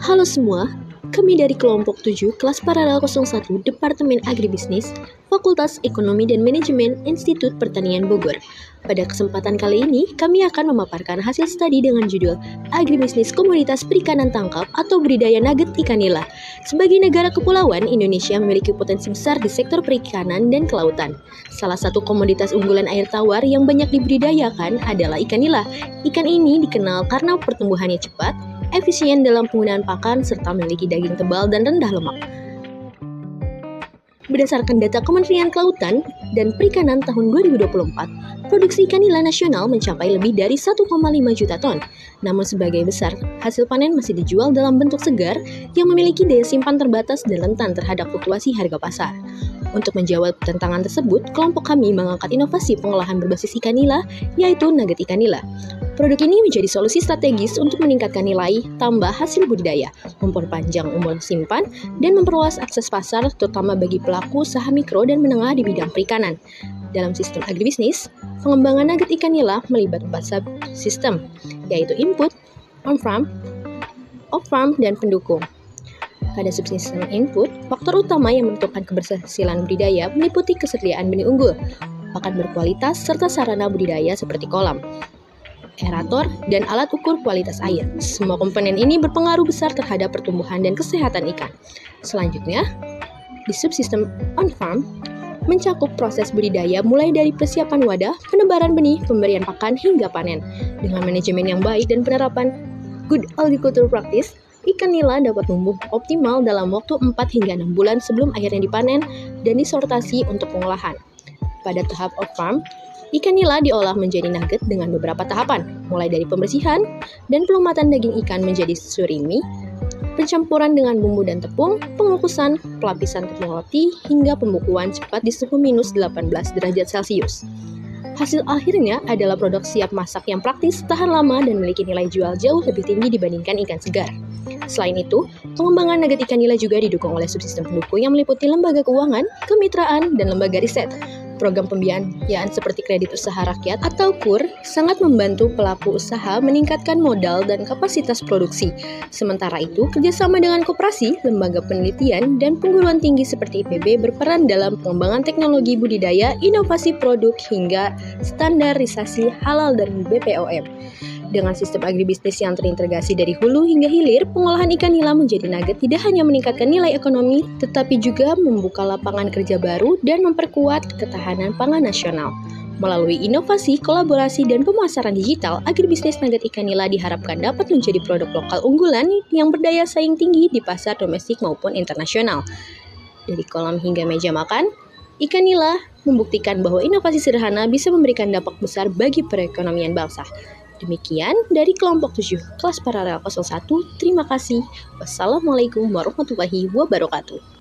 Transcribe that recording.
Halo semua, kami dari kelompok 7 kelas paralel 01 Departemen Agribisnis, Fakultas Ekonomi dan Manajemen Institut Pertanian Bogor. Pada kesempatan kali ini, kami akan memaparkan hasil studi dengan judul Agribisnis Komoditas Perikanan Tangkap atau Budidaya Nugget Ikan Nila. Sebagai negara kepulauan, Indonesia memiliki potensi besar di sektor perikanan dan kelautan. Salah satu komoditas unggulan air tawar yang banyak dibudidayakan adalah ikan nila. Ikan ini dikenal karena pertumbuhannya cepat, efisien dalam penggunaan pakan, serta memiliki daging tebal dan rendah lemak. Berdasarkan data Kementerian Kelautan dan Perikanan tahun 2024, produksi ikan nila nasional mencapai lebih dari 1,5 juta ton. Namun sebagai besar, hasil panen masih dijual dalam bentuk segar yang memiliki daya simpan terbatas dan rentan terhadap fluktuasi harga pasar. Untuk menjawab tantangan tersebut, kelompok kami mengangkat inovasi pengolahan berbasis ikan nila, yaitu nugget ikan nila. Produk ini menjadi solusi strategis untuk meningkatkan nilai tambah hasil budidaya, memperpanjang umur simpan, dan memperluas akses pasar terutama bagi pelaku usaha mikro dan menengah di bidang perikanan. Dalam sistem agribisnis, pengembangan nugget ikan nila melibatkan 4 subsistem, yaitu input, on-farm, off-farm, dan pendukung. Pada subsistem input, faktor utama yang menentukan keberhasilan budidaya meliputi kesediaan benih unggul, pakan berkualitas, serta sarana budidaya seperti kolam, aerator, dan alat ukur kualitas air. Semua komponen ini berpengaruh besar terhadap pertumbuhan dan kesehatan ikan. Selanjutnya, di subsistem on-farm, mencakup proses budidaya mulai dari persiapan wadah, penebaran benih, pemberian pakan, hingga panen. Dengan manajemen yang baik dan penerapan good agricultural practice, ikan nila dapat tumbuh optimal dalam waktu 4 hingga 6 bulan sebelum akhirnya dipanen dan disortasi untuk pengolahan. Pada tahap off-farm, ikan nila diolah menjadi nugget dengan beberapa tahapan, mulai dari pembersihan dan pelumatan daging ikan menjadi surimi, pencampuran dengan bumbu dan tepung, pengukusan, pelapisan tepung roti, hingga pembukuan cepat di suhu minus 18 derajat Celcius. Hasil akhirnya adalah produk siap masak yang praktis, tahan lama, dan memiliki nilai jual jauh lebih tinggi dibandingkan ikan segar. Selain itu, pengembangan nugget ikan nila juga didukung oleh subsistem pendukung yang meliputi lembaga keuangan, kemitraan, dan lembaga riset. Program pembiayaan seperti kredit usaha rakyat atau KUR sangat membantu pelaku usaha meningkatkan modal dan kapasitas produksi. Sementara itu, kerjasama dengan koperasi, lembaga penelitian, dan perguruan tinggi seperti IPB berperan dalam pengembangan teknologi budidaya, inovasi produk, hingga standarisasi halal dan BPOM. Dengan sistem agribisnis yang terintegrasi dari hulu hingga hilir, pengolahan ikan nila menjadi nugget tidak hanya meningkatkan nilai ekonomi, tetapi juga membuka lapangan kerja baru dan memperkuat ketahanan pangan nasional. Melalui inovasi, kolaborasi, dan pemasaran digital, agribisnis nugget ikan nila diharapkan dapat menjadi produk lokal unggulan yang berdaya saing tinggi di pasar domestik maupun internasional. Dari kolam hingga meja makan, ikan nila membuktikan bahwa inovasi sederhana bisa memberikan dampak besar bagi perekonomian bangsa. Demikian dari kelompok 7 kelas paralel 01. Terima kasih. Wassalamualaikum warahmatullahi wabarakatuh.